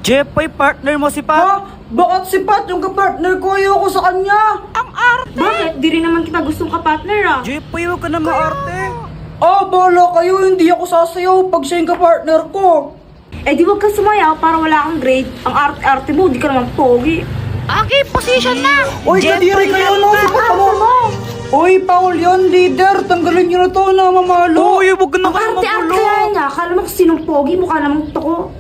Jepoy, partner mo si Pat. Ha? Bakit si Pat yung kapartner ko? Ayoko sa kanya. Ang arte! Bakit? Di rin naman kita gustong kapartner ah. Jepoy, huwag ka na maarte. Bahala kayo. Hindi ako sasayaw pag siya yung kapartner ko. Eh di wag kang sumayaw para wala kang grade. Ang arte-arte mo, di ka naman pogi. Okay, position na! Uy, kadiri kayo no? Sapat mo. Uy, Paul yan, leader. Tanggalin nyo na to na mamalo. Uy, huwag ka na Ang kayo arte-arte magulo. nga niya. Akala mo kung sinong pogi, mukha namang toko.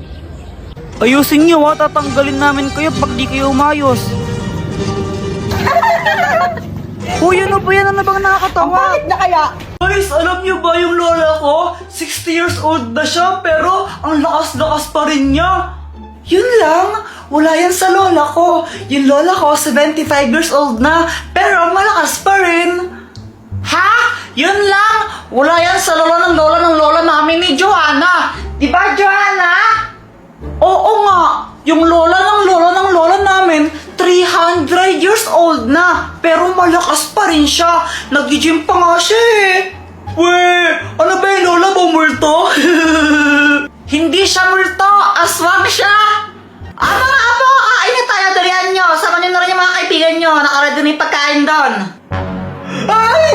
Ayusin niyo ha, tatanggalin namin kayo pag di kayo umayos. Uy, ano ba yan? Ano bang nakakatawa? Na kaya? Guys, alam niyo ba yung lola ko? 60 years old na siya, pero ang lakas-lakas pa rin niya. Yun lang, wala yan sa lola ko. Yung lola ko, 75 years old na, pero malakas pa rin. Ha? Yun lang, wala yan sa lola ng lola namin ni Joanna. Di ba, Joanna? Oo nga, yung lola ng lola namin, 300 years old na, pero malakas pa rin siya. Nag-gym pa nga siya eh. Weh, ano ba yung lola mo, multo? Hindi siya multo, aswang siya. Mga apo, kainin tayo, dalihan nyo. Sama nyo na rin yung mga kaibigan nyo. Nakaredy na yung pagkain doon. Ay!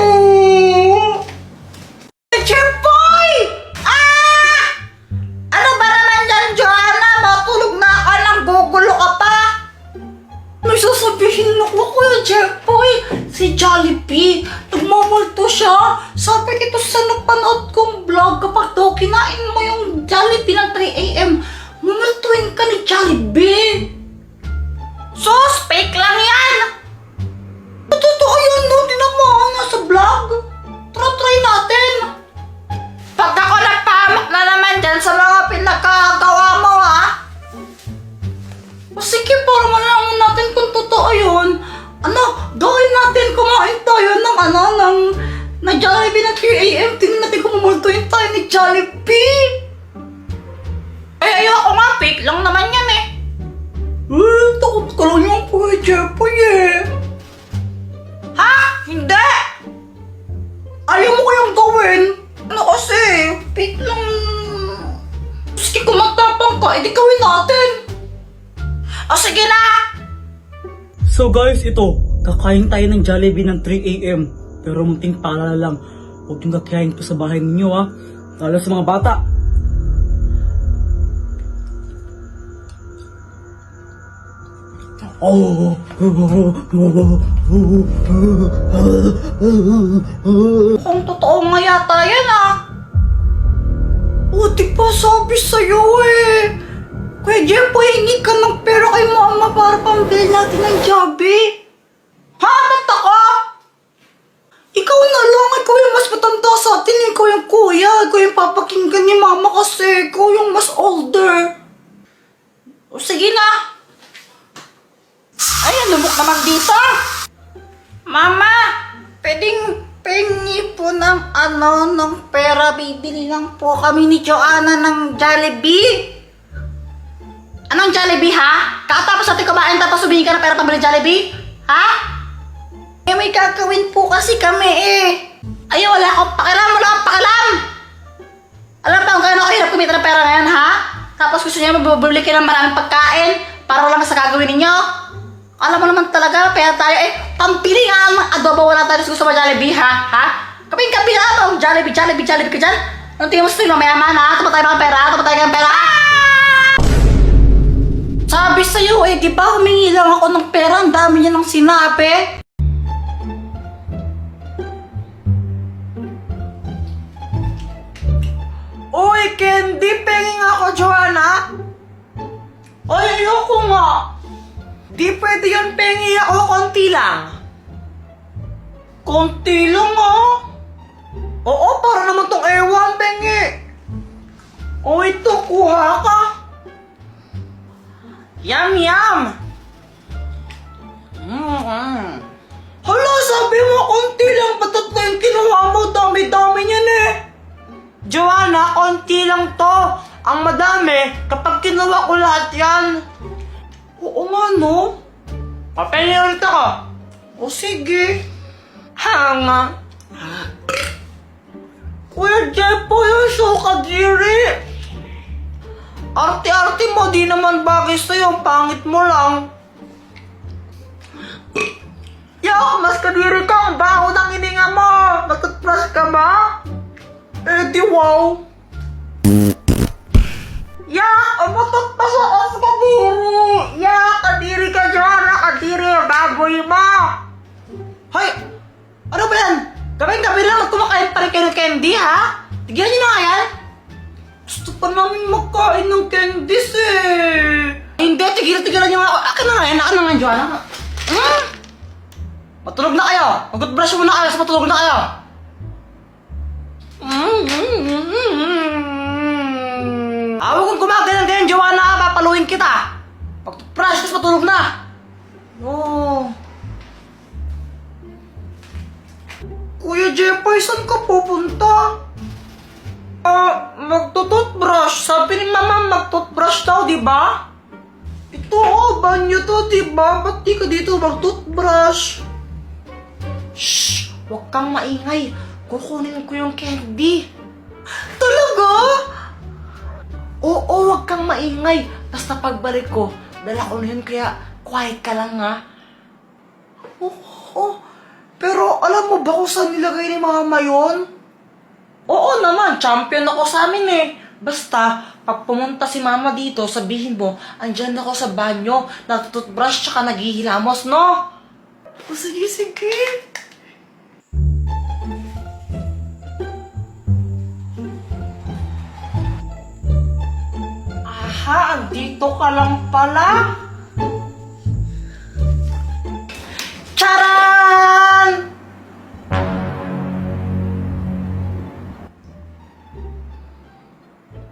Jempoy! Ano ba naman dyan, Joanna? Matulog na ka nang gugulo ka pa. May sasabihin ako, Kuya Jempoy. Si Jollibee, nagmamulto siya. Sabi ito sa napanood kong vlog, kapag daw kinain mo yung Jollibee ng 3 a.m., mumultuin ka ni Jollibee. Sus, fake lang yan. Totoo yan, no? Tinamaan nga sa vlog. Try natin. Pag ako nagpahamak na naman dyan sa mga pinagkagawa mo, ha? O sige, para malaman natin kung totoo yun. Gawin natin, kumain tayo ng Jollibee na 3 a.m. Tingnan natin kung mumultuin tayo ni Jollibee. Ay, ayoko nga, fake lang naman yan eh. Takot ka lang yung Kuya Jeffoy eh. Ha? Hindi! Ayaw mo kayang gawin? Ano kasi? Fake lang. Sige, kung magtapang ka, edi gawin natin. O sige na! So guys, ito. Kakain tayo ng Jollibee ng 3 a.m. Pero munting paalala lang. Huwag yung kakain pa sa bahay ninyo ha. Lalo sa mga bata. Kung totoo nga yata yan ah. O, di ba sabi sa'yo eh. Kuya Jeffoy, hingi ka ng pera kay mama para pambili natin ng Jollibee. Ha? Ba't ako? Ikaw na lang. Ikaw yung mas matanda sa atin. Ikaw yung kuya. Ikaw yung papakinggan ni mama kasi. Ikaw yung mas older. O, sige na. Ay, lumok naman dito. Mama, pwedeng pengi po ng ng pera. Bibili lang po kami ni Joanna ng Jollibee. Anong Jollibee, ha? Kakatapos natin kumain tapos humingi ka ng pera pambili Jollibee? Ha? Eh, may gagawin po kasi kami eh. Ay, wala akong pakialam. Wala akong pakialam. Alam ba kung gaano kahirap kumita ng pera ngayon, ha? Tapos gusto niyo mabubuli kayo ng maraming pagkain para lang sa gagawin ninyo? Alam mo naman talaga, pera tayo eh. Pampili nga ng adobo, wala tayo gusto sa Jollibee, ha? Ha? Kaping-kaping na ba? Jollibee ka dyan? Anong tingin mo sa mayaman, ha? Tapat tayo ng pera, Sabi sa'yo eh, di ba humingi lang ako ng pera, ang dami niya nang sinabi. Uy, Candy, pengi nga ako, Joanna. Ay, ayoko nga. Di pwede yun, pengi ako, konti lang. Konti lang ah. Oo, para naman tong ewan, pengi. O ito, kuha ka. Yum, yum! Hala, sabi mo, konti lang, patat na yung kinuha mo, dami-dami niyan eh. Joanna, konti lang to. Ang madami, kapag kinuha ko lahat yan. Oo nga, no? Papel ulit ako. O sige. Hanga. Kuya Jeffoy, yung so kadiri. Arte-arte mo, di naman bagay sa'yo. Ang pangit mo lang. Yo, mas kadiri ka. Ang baho ng hininga mo. Nagtutbrush ka ba? Eh, di wow. Umutot pa sa as kadiri. Kadiri ka dyan. Kadiri, baboy mo. Hoy, ano ba yan? Gabing-gabi lang kumakain pa rin kayo ng candy, ha? Tigyan niyo na nga yan. Gusto pa namin makain ng candies, eh. Hindi, tigilan niyo nga. Akin na nga yan, Joanna. Matulog na kayo. Mag-brush muna kayo, sa matulog na kayo. Huwag kong gumagalan-galan, Joanna. Papaluin kita. Pag-brush, tapos matulog na. Oh. Kuya Jeffoy, saan ka pupunta? Magtututbrush. Sabi ni Mama, magtutbrush daw, di ba? Ito, banyo to, di ba? Ba't di ka dito magtutbrush? Shh! Huwag kang maingay. Kukunin ko yung candy. Talaga? Oo, huwag kang maingay. Basta pagbalik ko, dala ko na yun, kaya quiet ka lang, ha? Oo. Pero alam mo ba kung saan nilagay ni Mama yun? Oo naman, champion ako sa amin eh. Basta, pag pumunta si Mama dito, sabihin mo, andyan ako sa banyo, natututbrush tsaka naghihilamos, no? O sige, sige. Aha, andito ka lang pala. Charan!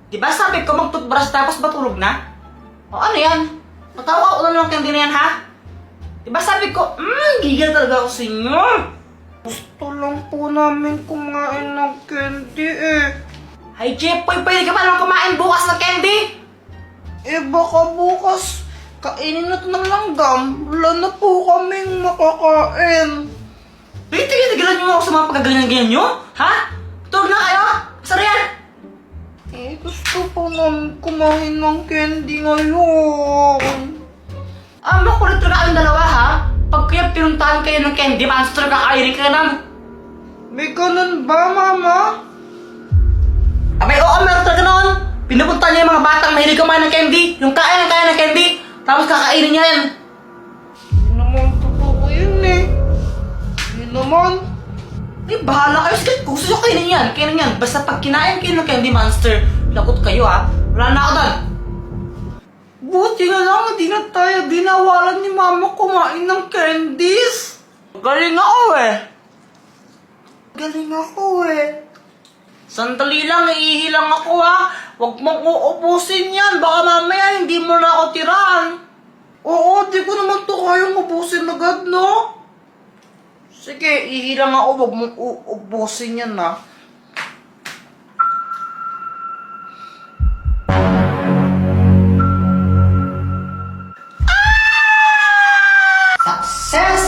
Diba sabi ko mag-toothbrush tapos matulog na? O ano yan? Matawa ko lang ng candy na yan, ha? Diba sabi ko, gigil talaga ako sa inyo. Gusto lang po namin kumain ng candy eh. Ay, Jeffoy, pwede ka pa naman kumain bukas ng candy? Eh, baka bukas kainin na ito ng langgam. Wala na po kaming makakain. Tigilan niyo ako sa mga pagkaganyan-ganyan niyo? Ha? Tulog na kayo? Saan yan? Eh, gusto po namin kumain ng candy ngayon. Makulit talaga kayong dalawa, ha? Pag kaya pinuntahan kayo ng candy, monster kakainin ka na. May ganun ba, Mama? Abay, oo, meron talaga noon. Pinupunta niya yung mga batang mahilig kumain ng candy. Yung kaya ng candy. Tapos kakainin niya yan. Hindi naman totoo yun eh. Hindi naman. Eh, bahala kayo. Sige, kung gusto nyo kainin yan, kainin yan. Basta pag kinain kayo ng candy monster, lakot kayo ha. Wala na ako doon. Buti na lang, hindi na tayo dinawalan ni Mama kumain ng candies. Galing ako eh. Galing ako eh. Sandali lang, iihilang ako ha. Huwag mong uubusin yan. Baka mamaya hindi mo na ako tirahan. Oo, di ko naman to kayang ubusin agad, no? Sige, ihilang ako. Huwag mong uubusin yan, ha. Success!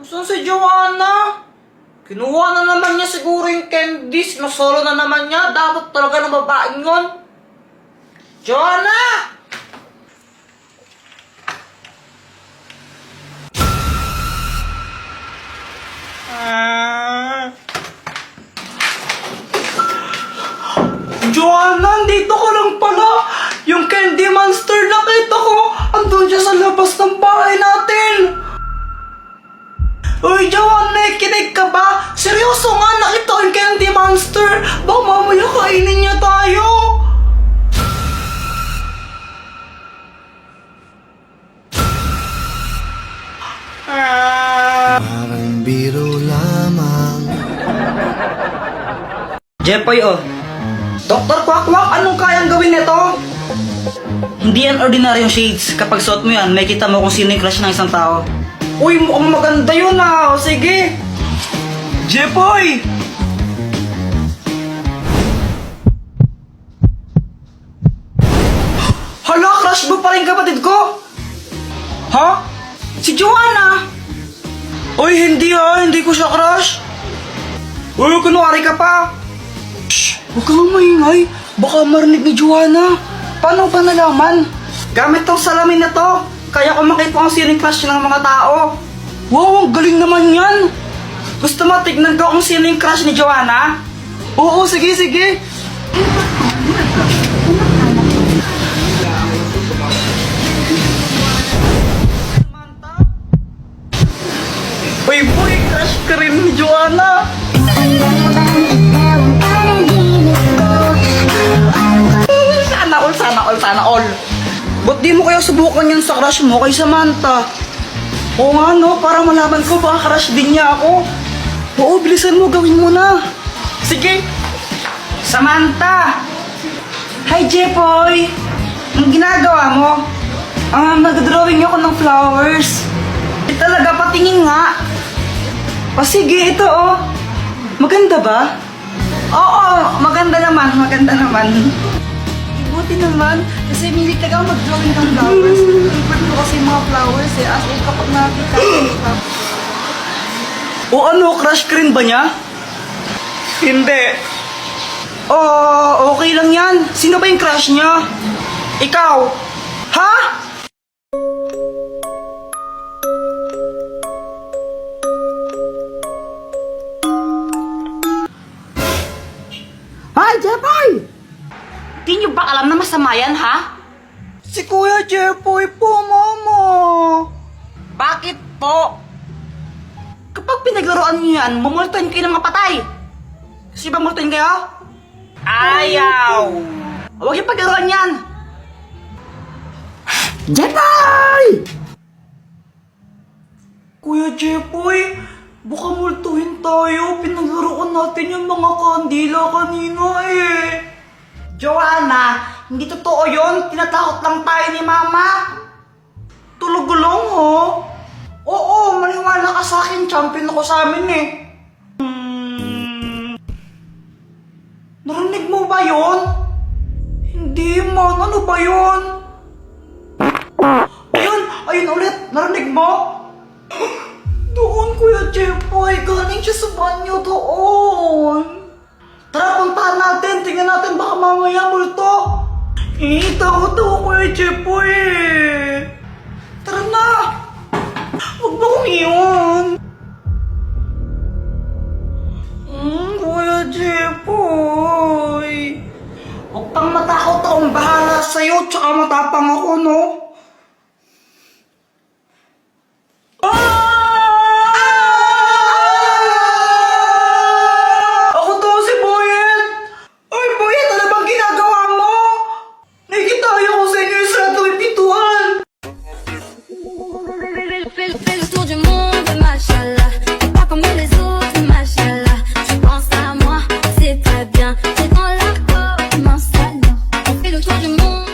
Saan si Joanna? Kinuha na naman niya siguro yung candies. Nasolo na naman niya. Dapat talaga ng babaeng yun. Joanna! Joanna, dito ka lang pala. Yung candy monster nakita ko. Andun siya sa labas ng bahay natin. Uy, Joanna, kinig ka ba? Seryoso nga, nakita ko yung candy monster. Baka mamaya kainin niya tayo. Parang biro lamang. Jeffoy, oh. Dr. Quack-Quack, anong kayang gawin nito? Hindi yan ordinaryong shades. Kapag suot mo yan, may kita mo kung sino yung crush ng isang tao. Uy, mukhang maganda yun ah. O, sige. Jeffoy! Hala, crush mo pa rin kapatid ko? Ha? Si Joanna! Uy, hindi hindi ko siya crush. Uy, kunwari ka pa. Shh! Huwag kang maingay. Baka marinig ni Joanna. Paano ba nalaman? Gamit tong salamin na to. Kaya ko makita kung sino yung crush ng mga tao. Wow, ang galing naman yan! Gusto mo tignan ko kung sino yung crush ni Joanna? Oo, sige, sige. Uy, boy, crush ka rin ni Joanna. Sana all. Ba't di mo kaya subukan yan sa crush mo kay Samantha? Oo nga no, para malaman ko baka crush din niya ako. Oo, bilisan mo, gawin mo na. Sige. Samantha! Hi, Jepoy! Ang ginagawa mo? Nag-drawing ako ng flowers. Talaga, patingin nga. O sige, ito oh. Maganda ba? Oo, maganda naman. Buti naman, kasi milik ka mag-drawing ng flowers. Favorite ko kasi yung mga flowers eh. As in, kapag nakakita ko O ano, crush ka rin ba niya? Hindi. Okay lang yan. Sino ba yung crush niya? Ikaw? Ha? Hi, Jepoy! Di nyo ba alam na masama yan, ha? Si Kuya Jepoy po, Mama! Bakit po? Kapag pinaglaruan nyo yan, mumultuin kayo ng mapatay. Kasi ba multuin kayo? Ayaw! Huwag yung paglaruan yan. Jepoy! Kuya Jepoy, baka multuhin tayo. Pinaglaruan natin yung mga kandila kanina eh. Joanna, hindi totoo yun. Tinatakot lang tayo ni Mama. Tulog-gulong ho. Oo, maniwala ka sa akin. Champion ako sa amin eh. Narinig mo ba yun? Hindi man. Ano ba yun? Ayun ulit. Narinig mo? Doon, Kuya Jepoy. Galing siya sa banyo doon. Tara, puntahan natin. Tingnan natin baka mamaya multo. Takot ako, Kuya Jepoy eh. Tara na. Huwag ba kong iyon? Kuya Jepoy. Huwag pang matakot akong bahala sa'yo. Tsaka matapang ako, no? Ako to si Boyet! Ay, Boyet! Ano bang ginagawa mo? Nakikita ko sa inyo yung sarado yung pintuan! Fais le tour du monde, machallah. T'es pas comme les autres, machallah. Tu penses à moi, c'est très bien. T'es dans la peau, mon salon. On fait le tour du monde.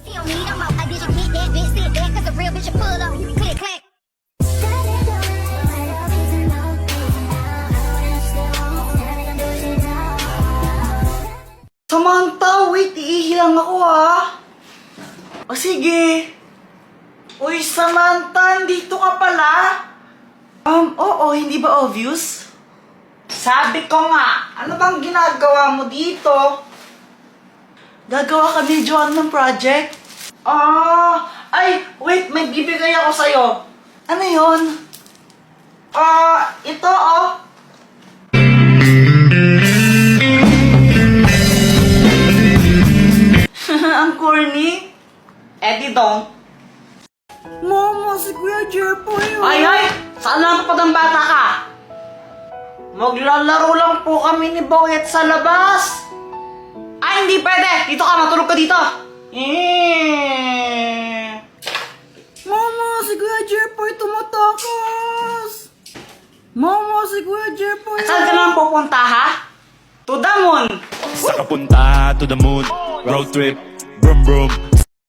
See on me, I'm out. I did you hit that bitch, sit there, cause a real bitch will pull up. Click, click. Samantha, wait, iihi lang ako O sige. Uy, Samantha, dito ka pala? Oo, hindi ba obvious? Sabi ko nga, ano bang ginagawa mo dito? Gagawa kami, Joan, ng project? Ay, wait, may bibigay ako sa'yo. Ano yun? Ito, Ang corny. Eddie dong. Mama, si Kuya Jepoy. Ay! Saan lang pa ng bata ka? Maglalaro lang po kami ni Boyet sa labas. Ay, hindi pwede. Dito ka, matulog ka dito. Mama, si Kuya Jepoy tumatakas. Mama, si Kuya Jepoy. Saan ka naman pupunta, ha? To the moon. Sa kapunta to the moon, road trip, brum brum.